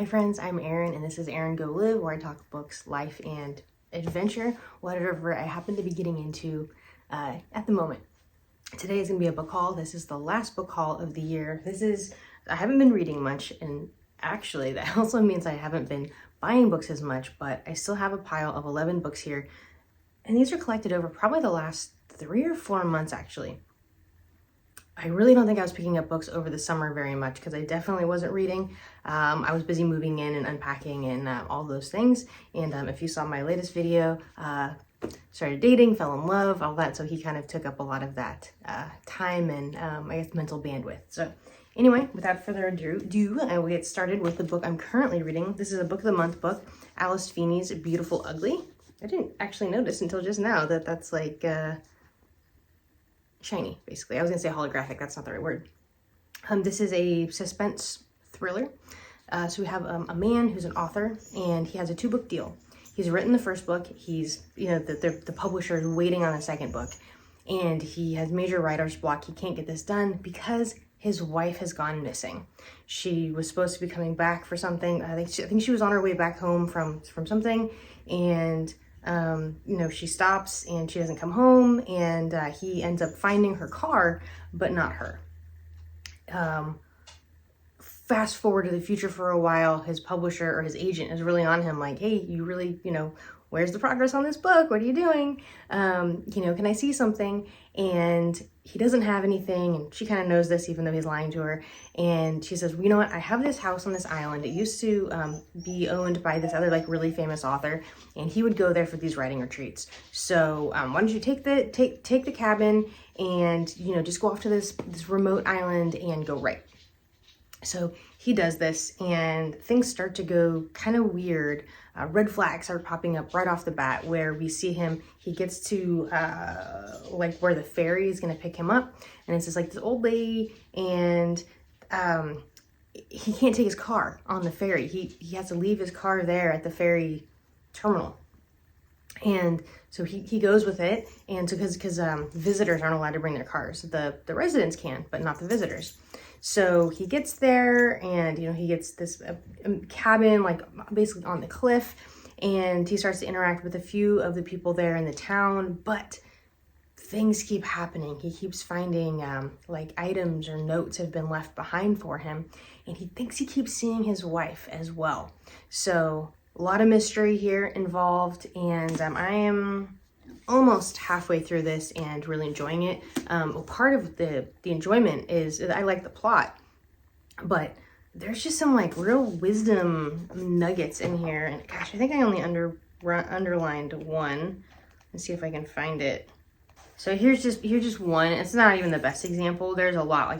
friends, I'm Erin, and this is Erin Go Live, where I talk books, life, and adventure, whatever I happen to be getting into at the moment. Today is going to be a book haul. This is the last book haul of the year. I haven't been reading much, and actually that also means I haven't been buying books as much, but I still have a pile of 11 books here, and these are collected over probably the last 3 or 4 months, actually. I really don't think I was picking up books over the summer very much because I definitely wasn't reading. I was busy moving in and unpacking and all those things. And if you saw my latest video, started dating, fell in love, all that. So he kind of took up a lot of that time and I guess mental bandwidth. So anyway, without further ado, I will get started with the book I'm currently reading. This is a Book of the Month book, Alice Feeney's Beautiful Ugly. I didn't actually notice until just now that that's like... shiny, basically. I was gonna say holographic, that's not the right word. This is a suspense thriller. So we have a man who's an author, and he has a 2-book deal. He's written the first book. He's, the publisher is waiting on the second book, and he has major writer's block. He can't get this done because his wife has gone missing. She was supposed to be coming back for something. I think she was on her way back home from something, and she stops and she doesn't come home, and he ends up finding her car, but not her. Fast forward to the future for a while, his publisher or his agent is really on him, like, hey, you really, where's the progress on this book? What are you doing? Can I see something? And he doesn't have anything, and she kind of knows this even though he's lying to her. And she says, well, you know what? I have this house on this island. It used to be owned by this other really famous author, and he would go there for these writing retreats. So why don't you take the cabin and just go off to this remote island and go write. So he does this, and things start to go kind of weird. Red flags are popping up right off the bat, where we see him, he gets to where the ferry is going to pick him up, and it's just this old lady, and he can't take his car on the ferry. He has to leave his car there at the ferry terminal. And so he goes with it, and so because visitors aren't allowed to bring their cars. The residents can, but not the visitors. So he gets there, and he gets this cabin basically on the cliff, and he starts to interact with a few of the people there in the town, but things keep happening. He keeps finding items or notes have been left behind for him, and he thinks he keeps seeing his wife as well. So a lot of mystery here involved, and I am almost halfway through this and really enjoying it. Part of the enjoyment is that I like the plot, but there's just some real wisdom nuggets in here. And gosh, I think I only underlined one. Let's see if I can find it. So here's just one. It's not even the best example. There's a lot.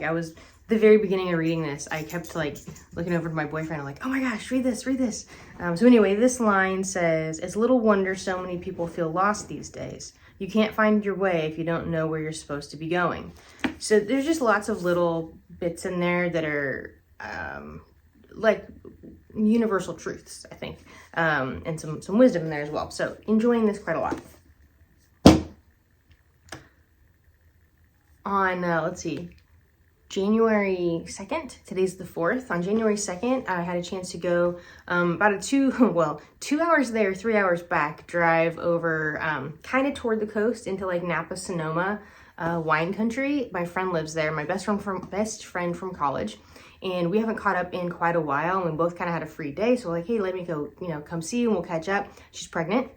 The very beginning of reading this, I kept looking over to my boyfriend. I'm like, oh my gosh, read this. So anyway, this line says, it's little wonder so many people feel lost these days. You can't find your way if you don't know where you're supposed to be going. So there's just lots of little bits in there that are universal truths, I think, and some wisdom in there as well. So enjoying this quite a lot. On, let's see, January 2nd, today's the 4th. On January 2nd, I had a chance to go about 2 hours there, 3 hours back, drive over kind of toward the coast into Napa, Sonoma, wine country. My friend lives there, my best friend from college, and we haven't caught up in quite a while, and we both kind of had a free day, so we're like, hey, let me go, come see you and we'll catch up. She's pregnant.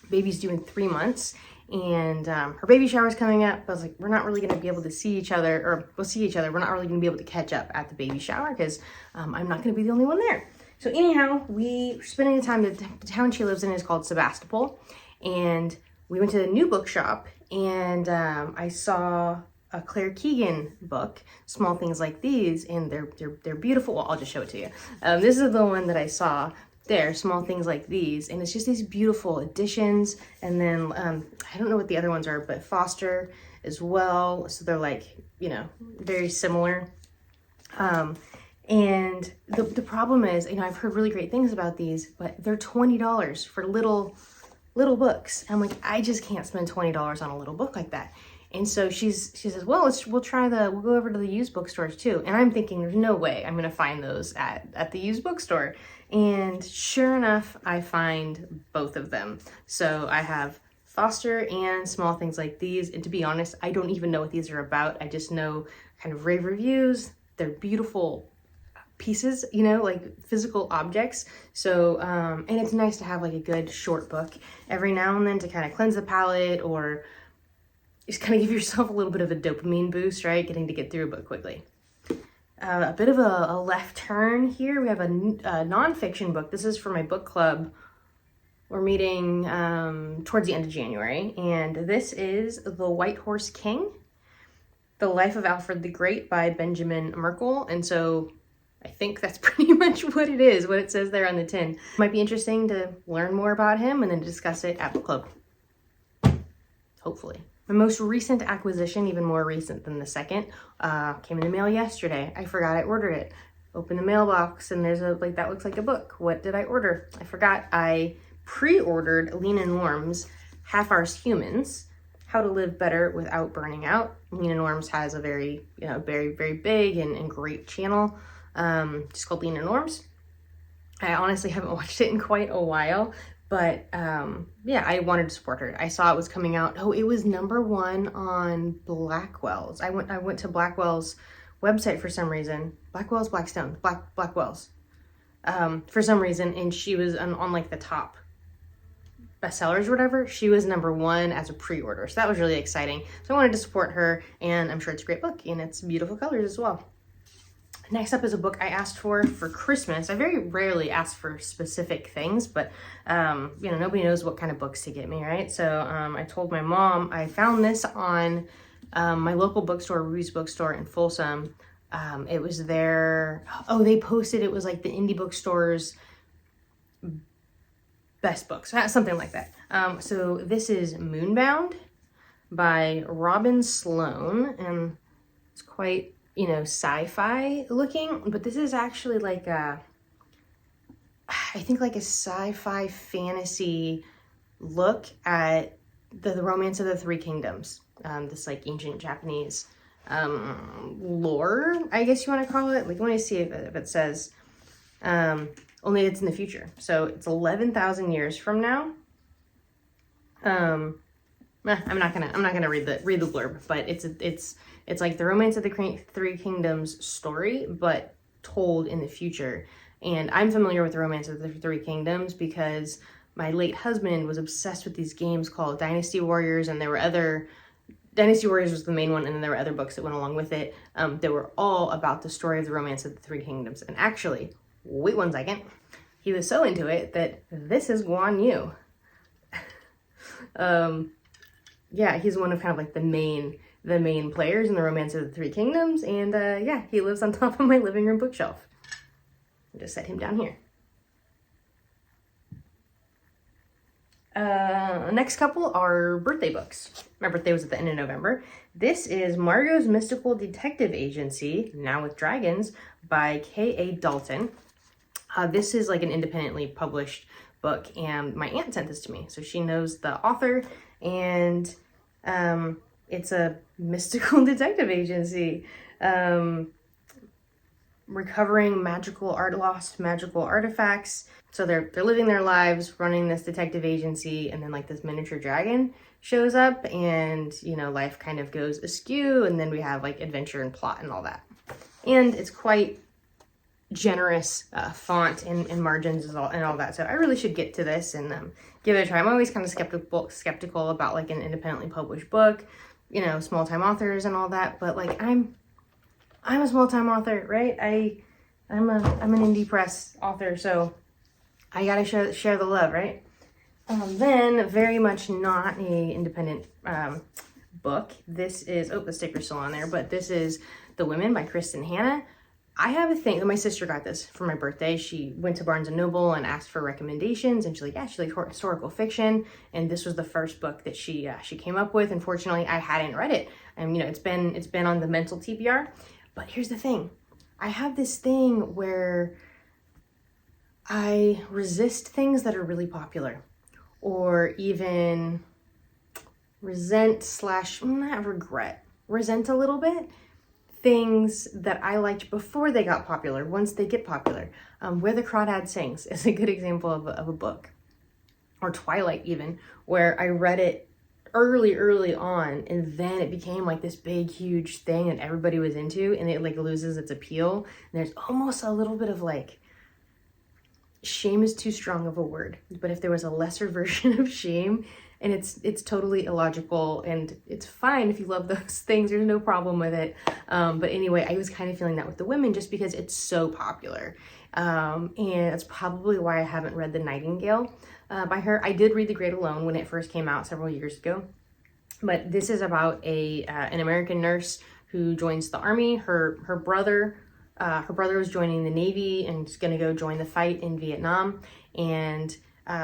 Baby's due in 3 months. And her baby shower's coming up. I was like, we're not really going to be able to see each other, or we'll see each other. We're not really going to be able to catch up at the baby shower because I'm not going to be the only one there. So anyhow, we're spending the time, the town she lives in is called Sebastopol. And we went to the new bookshop, and I saw a Claire Keegan book, Small Things Like These, and they're beautiful. Well, I'll just show it to you. This is the one that I saw there, Small Things Like These, and it's just these beautiful editions. And then I don't know what the other ones are, but Foster as well, so they're very similar. And the problem is, I've heard really great things about these, but they're $20 for little books. I'm like, I just can't spend $20 on a little book like that. And so she says, well, we'll go over to the used bookstores too. And I'm thinking, there's no way I'm gonna find those at the used bookstore. And sure enough, I find both of them. So I have Foster and Small Things Like These. And to be honest, I don't even know what these are about. I just know kind of rave reviews. They're beautiful pieces, you know, like physical objects. So, and it's nice to have like a good short book every now and then to kind of cleanse the palate, or just kind of give yourself a little bit of a dopamine boost, right? Getting to get through a book quickly. A bit of a left turn here. We have a nonfiction book. This is for my book club. We're meeting towards the end of January. And this is The White Horse King, The Life of Alfred the Great by Benjamin Merkle. And so I think that's pretty much what it is, what it says there on the tin. Might be interesting to learn more about him and then discuss it at book club. Hopefully. My most recent acquisition, even more recent than the second, came in the mail yesterday. I forgot I ordered it. Open the mailbox and there's that looks like a book. What did I order? I forgot. I pre-ordered Leena Norm's Half Arse Humans, How to Live Better Without Burning Out. Leena Norms has a very, very, very big and great channel. It's called Leena Norms. I honestly haven't watched it in quite a while, but yeah, I wanted to support her. I saw it was coming out. Oh, it was #1 on Blackwell's. I went to Blackwell's website for some reason. Blackwell's, Blackstone, Blackwell's. For some reason, and she was on like the top bestsellers or whatever. She was #1 as a pre-order. So that was really exciting. So I wanted to support her, and I'm sure it's a great book and it's beautiful colors as well. Next up is a book I asked for Christmas. I very rarely ask for specific things, but nobody knows what kind of books to get me, right? So I told my mom I found this on my local bookstore, Rue's Bookstore in Folsom. It was there. Oh, they posted it was like the indie bookstore's best books, something like that. So this is Moonbound by Robon Sloan, and it's quite sci-fi looking, but this is actually like I think like a sci-fi fantasy look at the Romance of the Three Kingdoms. This like ancient Japanese lore, I guess you want to call it. Like, let me see if it says, only it's in the future. So it's 11,000 years from now. I'm not gonna read the blurb, but it's like the Romance of the Three Kingdoms story, but told in the future. And I'm familiar with the Romance of the Three Kingdoms because my late husband was obsessed with these games called Dynasty Warriors, and there were other. Dynasty Warriors was the main one, and then there were other books that went along with it. They were all about the story of the Romance of the Three Kingdoms. And actually, wait one second, he was so into it that this is Guan Yu. Yeah, he's one of kind of like the main players in the Romance of the Three Kingdoms, and yeah, he lives on top of my living room bookshelf. I'll just set him down here. Next couple are birthday books. My birthday was at the end of November. This is Margot's Mystical Detective Agency, Now with Dragons, by K.A. Dalton. This is like an independently published book, and my aunt sent this to me, so she knows the author, and it's a mystical detective agency, recovering lost magical artifacts. So they're living their lives running this detective agency, and then like this miniature dragon shows up, and life kind of goes askew, and then we have like adventure and plot and all that. And it's quite generous font and margins and all that. So I really should get to this and give it a try. I'm always kind of skeptical about like an independently published book, small time authors and all that. But like I'm a small time author, right? I'm an indie press author, so I gotta share the love, right? Then very much not a independent book. This is the sticker's still on there, but this is The Women by Kristin Hannah. I have a thing. My sister got this for my birthday. She went to Barnes & Noble and asked for recommendations, and she's like, yeah, she likes historical fiction, and this was the first book that she came up with. Unfortunately, I hadn't read it, and it's been on the mental TBR. But here's the thing. I have this thing where I resist things that are really popular, or even resent slash, not regret, resent a little bit things that I liked before they got popular, once they get popular. Where the Crawdad Sings is a good example of a book. Or Twilight even, where I read it early on, and then it became like this big, huge thing that everybody was into, and it like loses its appeal. And there's almost a little bit of like, shame is too strong of a word, but if there was a lesser version of shame, and it's totally illogical, and it's fine if you love those things, there's no problem with it. But anyway, I was kind of feeling that with the women just because it's so popular. And that's probably why I haven't read The Nightingale by her. I did read The Great Alone when it first came out several years ago, but this is about an American nurse who joins the army. Her brother was joining the Navy and is going to go join the fight in Vietnam. And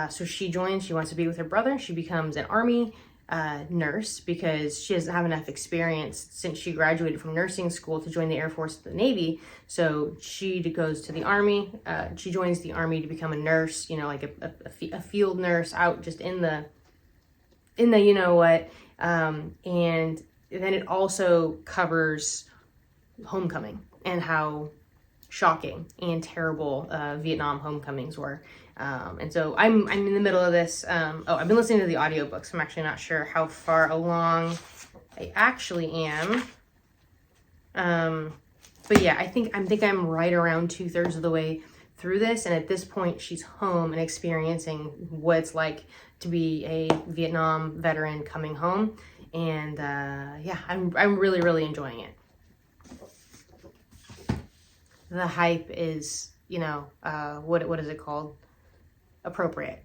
so she joins, she wants to be with her brother. She becomes an army nurse because she doesn't have enough experience since she graduated from nursing school to join the Air Force or the Navy. So she goes to the army. She joins the army to become a nurse, you know, like a field nurse out just in the you know what. And then it also covers homecoming and how shocking and terrible Vietnam homecomings were. And so I'm in the middle of this. I've been listening to the audiobooks. I'm actually not sure how far along I actually am. But yeah, I think I'm right around 2/3 of the way through this. And at this point, she's home and experiencing what it's like to be a Vietnam veteran coming home. And yeah, I'm really, really enjoying it. The hype is, you know, what is it called? Appropriate.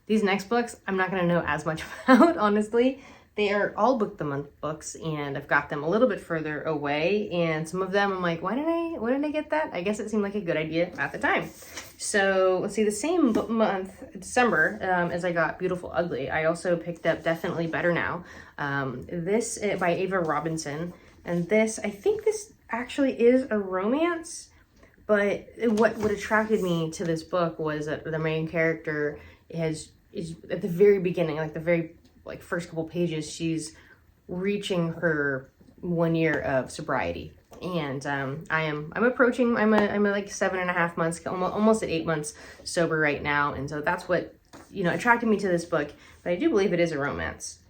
These next books, I'm not going to know as much about, honestly. They are all book the month books, and I've got them a little bit further away. And some of them, I'm like, why did I get that? I guess it seemed like a good idea at the time. So let's see, the same month, December, as I got Beautiful Ugly, I also picked up Definitely Better Now. This by Ava Robinson. And this, I think this actually is a romance, but what attracted me to this book was that the main character is at the very beginning, like the very first couple pages, she's reaching her 1 year of sobriety. And I'm approaching, I'm like 7.5 months, almost at 8 months sober right now. And so that's what, you know, attracted me to this book, but I do believe it is a romance.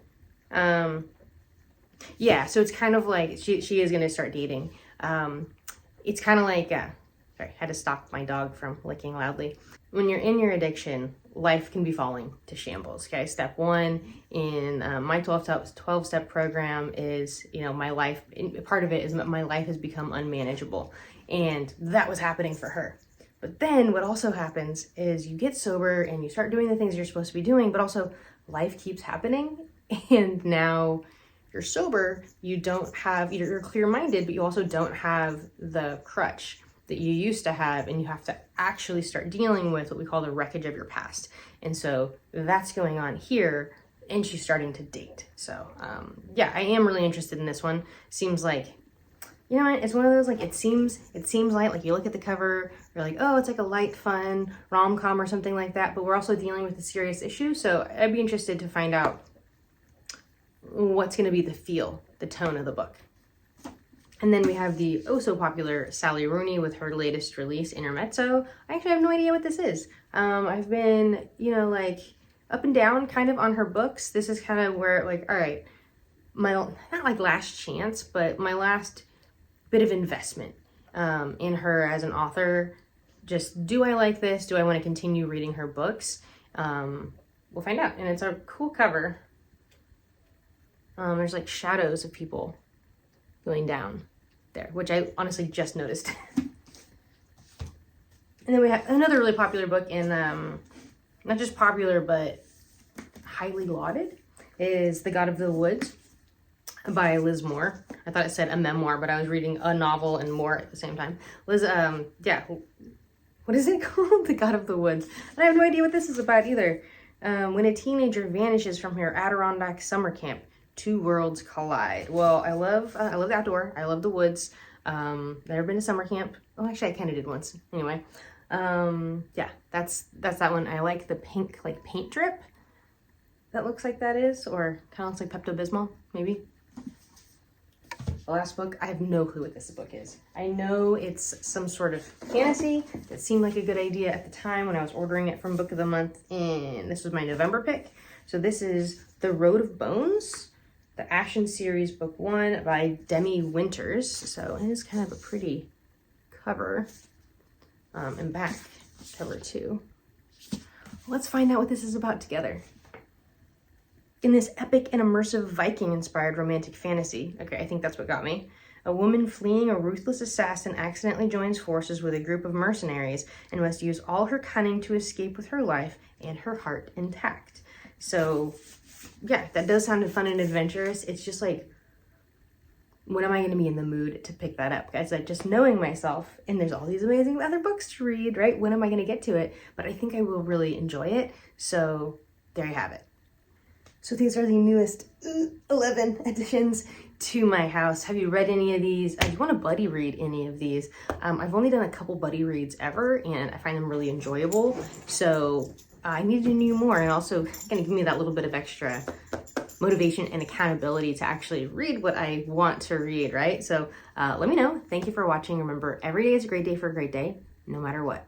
Yeah, so it's kind of like she is going to start dating. It's kind of like, sorry, I had to stop my dog from licking loudly. When you're in your addiction, life can be falling to shambles, okay? Step one in my 12-step program is, you know, my life, part of it is my life has become unmanageable. And that was happening for her. But then what also happens is you get sober and you start doing the things you're supposed to be doing, but also life keeps happening. And now you're sober, you don't have, you're clear-minded, but you also don't have the crutch that you used to have, and you have to actually start dealing with what we call the wreckage of your past. And so that's going on here, and she's starting to date. So yeah, I am really interested in this one. Seems like, you know what, it's one of those, like, it seems light, like you look at the cover, you're like, oh, it's like a light, fun rom-com or something like that, but we're also dealing with a serious issue. So I'd be interested to find out what's going to be the tone of the book. And then we have the oh-so-popular Sally Rooney with her latest release, Intermezzo. I actually have no idea what this is. I've been, you know, like, up and down kind of on her books. This is kind of where, like, all right, my, not like last chance, but my last bit of investment in her as an author. Just, do I like this? Do I want to continue reading her books? We'll find out. And it's a cool cover. There's, like, shadows of people going down there, which I honestly just noticed. And then we have another really popular book, and not just popular, but highly lauded, is The God of the Woods by Liz Moore. I thought it said a memoir, but I was reading a novel and more at the same time. Liz, yeah, what is it called? The God of the Woods. And I have no idea what this is about either. When a teenager vanishes from her Adirondack summer camp, two worlds collide. Well, I love the outdoor. I love the woods. Never been to summer camp. Oh, actually, I kind of did once. Anyway, yeah, that's that one. I like the pink, like, paint drip. that looks like that is, or kind of looks like Pepto-Bismol, maybe. The last book, I have no clue what this book is. I know it's some sort of fantasy that seemed like a good idea at the time when I was ordering it from Book of the Month, and this was my November pick. So this is The Road of Bones, the Ashen series, book 1 by Demi Winters. So it is kind of a pretty cover, and back cover too. Let's find out what this is about together. In this epic and immersive Viking-inspired romantic fantasy, okay, I think that's what got me, a woman fleeing a ruthless assassin accidentally joins forces with a group of mercenaries and must use all her cunning to escape with her life and her heart intact. So, yeah, that does sound fun and adventurous. It's just like, when am I going to be in the mood to pick that up, guys? Like, just knowing myself, and there's all these amazing other books to read, right? When am I going to get to it? But I think I will really enjoy it. So, there you have it. So these are the newest 11 additions to my house. Have you read any of these? Do you want to buddy read any of these? I've only done a couple buddy reads ever, and I find them really enjoyable. So I need to do more, and also kind of give me that little bit of extra motivation and accountability to actually read what I want to read, right? So let me know. Thank you for watching. Remember, every day is a great day for a great day, no matter what.